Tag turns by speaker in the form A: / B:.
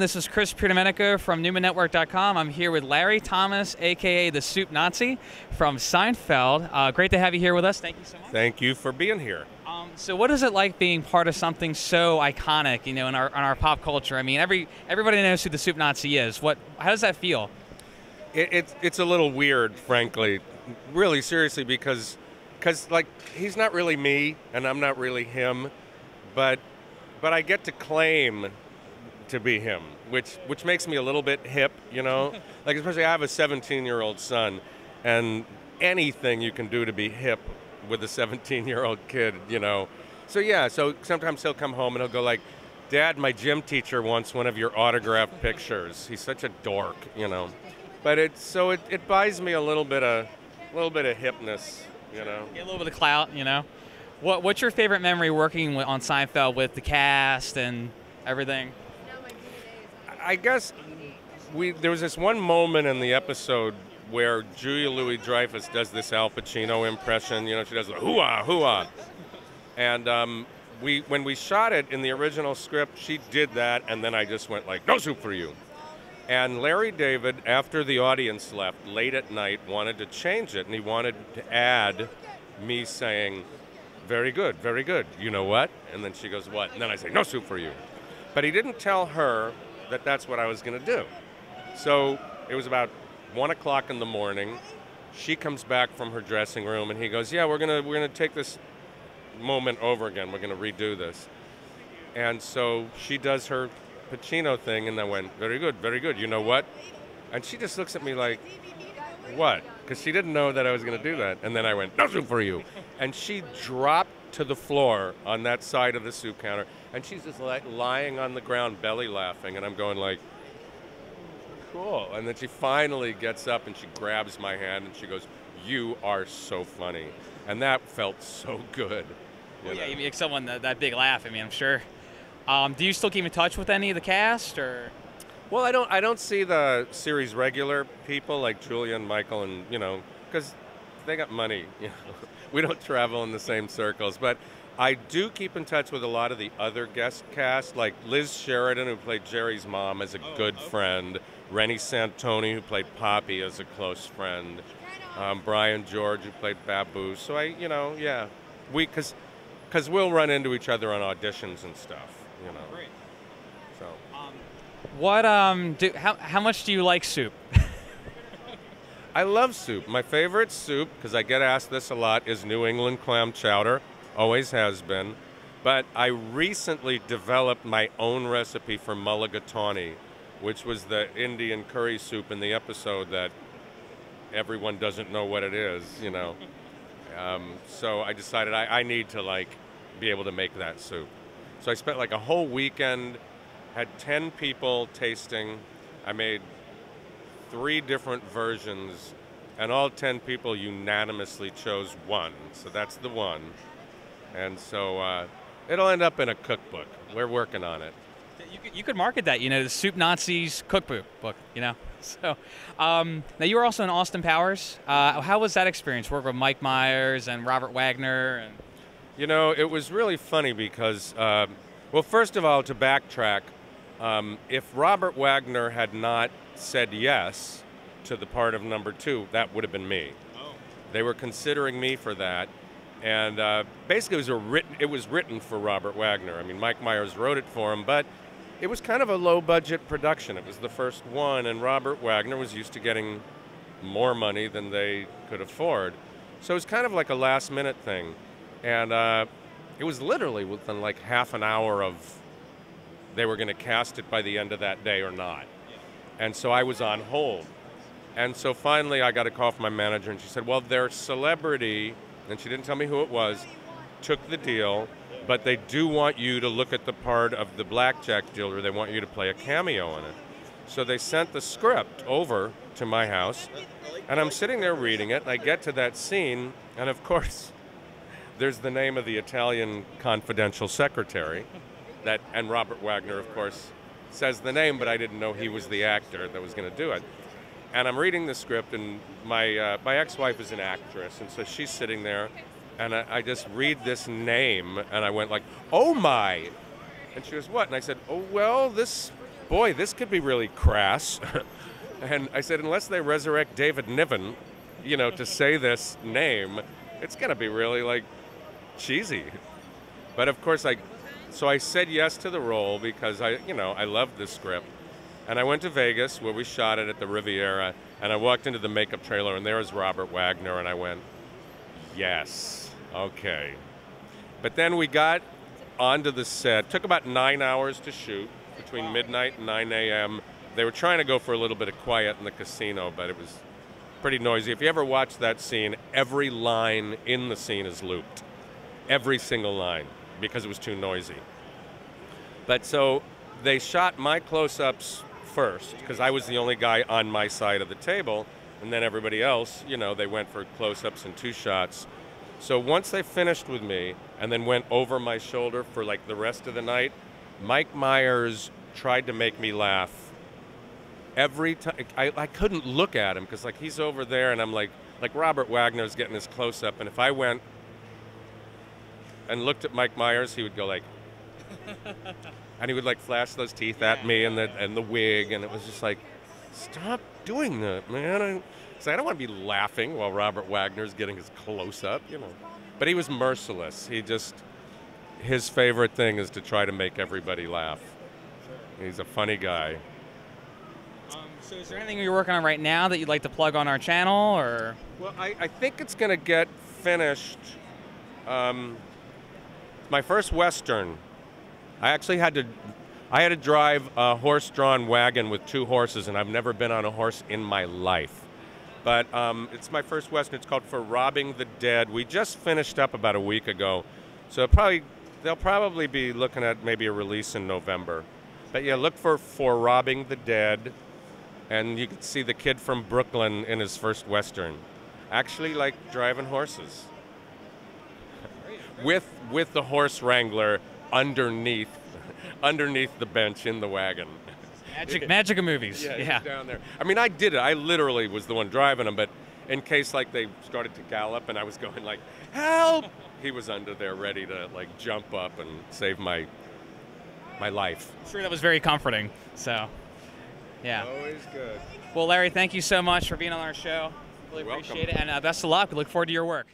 A: This is Chris Pierdomenico from NumaNetwork.com. I'm here with Larry Thomas, a.k.a. the Soup Nazi from Seinfeld. Great to have you here with us. Thank you so much.
B: Thank you for being here.
A: So what is it like being part of something so iconic, in our pop culture? I mean, everybody knows who the Soup Nazi is. How does that feel?
B: It's a little weird, frankly, really seriously, because like he's not really me and I'm not really him, but I get to claim to be him, which makes me a little bit hip, like especially I have a 17-year-old son, and anything you can do to be hip with a 17-year-old kid, So sometimes he'll come home and he'll go like, "Dad, my gym teacher wants one of your autographed pictures. He's such a dork, But it buys me a little bit of hipness,
A: A little bit of clout, What's your favorite memory working on Seinfeld with the cast and everything?
B: I guess there was this one moment in the episode where Julia Louis-Dreyfus does this Al Pacino impression. She does the hoo-ah, hoo-ah. And when we shot it in the original script, she did that, and then I just went like, "No soup for you." And Larry David, after the audience left, late at night, wanted to change it, and he wanted to add me saying, very good, you know what? And then she goes, "What?" And then I say, "No soup for you." But he didn't tell her that that's what I was going to do. So it was about 1 o'clock in the morning. She comes back from her dressing room, and he goes, "Yeah, we're gonna take this moment over again. We're going to redo this." And so she does her Pacino thing, and I went, very good, you know what? And she just looks at me like, "What?" Because she didn't know that I was going to do that. And then I went, "No soup for you." And she dropped to the floor on that side of the soup counter, and she's just like lying on the ground, belly laughing, and I'm going like, "Cool." And then she finally gets up and she grabs my hand and she goes, "You are so funny." And that felt so good.
A: Yeah, you make someone that big laugh. I mean, I'm sure. Do you still keep in touch with any of the cast, or?
B: Well, I don't see the series regular people like Julia and Michael, and because they got money. We don't travel in the same circles, but I do keep in touch with a lot of the other guest cast, like Liz Sheridan, who played Jerry's mom, as a good friend. Rennie Santoni, who played Poppy, as a close friend. Brian George, who played Babu. So because we'll run into each other on auditions and stuff.
A: Great.
B: So.
A: How much do you like soup?
B: I love soup. My favorite soup, because I get asked this a lot, is New England clam chowder. Always has been. But I recently developed my own recipe for mulligatawny, which was the Indian curry soup in the episode that everyone doesn't know what it is, So I decided I need to be able to make that soup. So I spent a whole weekend, had 10 people tasting. I made 3 different versions, and all 10 people unanimously chose one. So that's the one. And so it'll end up in a cookbook. We're working on it.
A: You could market that, the Soup Nazis cookbook, So now you were also in Austin Powers. How was that experience, working with Mike Myers and Robert Wagner?
B: It was really funny because, first of all, to backtrack, if Robert Wagner had not said yes to the part of number 2, that would have been me. Oh. They were considering me for that. And basically, it was written for Robert Wagner. I mean, Mike Myers wrote it for him, but it was kind of a low-budget production. It was the first one, and Robert Wagner was used to getting more money than they could afford. So it was kind of like a last-minute thing. And it was literally within half an hour of they were going to cast it by the end of that day or not. And so I was on hold. And so finally I got a call from my manager, and she said, "Well, their celebrity," and she didn't tell me who it was, "took the deal, but they do want you to look at the part of the blackjack dealer. They want you to play a cameo in it." So they sent the script over to my house, and I'm sitting there reading it, and I get to that scene, and of course, there's the name of the Italian confidential secretary, and Robert Wagner, of course, says the name, but I didn't know he was the actor that was going to do it. And I'm reading the script, and my ex-wife is an actress, and so she's sitting there, and I just read this name, and I went like, "Oh my!" And she goes, "What?" And I said, "Oh, well, this boy, this could be really crass. And I said, unless they resurrect David Niven, you know, to say this name, it's going to be really, like, cheesy. But, of course, so I said yes to the role because I loved the script. And I went to Vegas where we shot it at the Riviera, and I walked into the makeup trailer, and there was Robert Wagner, and I went, yes, okay. But then we got onto the set. It took about 9 hours to shoot, between midnight and 9 a.m. They were trying to go for a little bit of quiet in the casino, but it was pretty noisy. If you ever watch that scene, every line in the scene is looped. Every single line, because it was too noisy. But so they shot my close-ups first, because I was the only guy on my side of the table, and then everybody else, you know, they went for close-ups and 2 shots. So once they finished with me and then went over my shoulder for like the rest of the night, Mike Myers tried to make me laugh every time. I couldn't look at him because like he's over there and I'm like Robert Wagner's getting his close-up, and if I went and looked at Mike Myers, he would go like, and he would like flash those teeth at me and the wig, and it was just like, stop doing that, man. I don't want to be laughing while Robert Wagner's getting his close-up, you know. But he was merciless. His favorite thing is to try to make everybody laugh. He's a funny guy.
A: So is there anything you're working on right now that you'd like to plug on our channel, or?
B: Well, I think it's going to get finished. My first Western. I actually had to drive a horse-drawn wagon with 2 horses, and I've never been on a horse in my life. But it's my first Western. It's called For Robbing the Dead. We just finished up about a week ago, so they'll probably be looking at maybe a release in November. But yeah, look for Robbing the Dead, and you can see the kid from Brooklyn in his first Western, actually like driving horses, with the horse wrangler underneath the bench in the wagon.
A: Magic of movies.
B: Yeah. Down there. I mean, I did it. I literally was the one driving them, but in case like they started to gallop and I was going like, help, he was under there ready to like jump up and save my life.
A: I'm sure that was very comforting. So, yeah.
B: Always good.
A: Well, Larry, thank you so much for being on our show. Really appreciate it, and best of luck. We look forward to your work.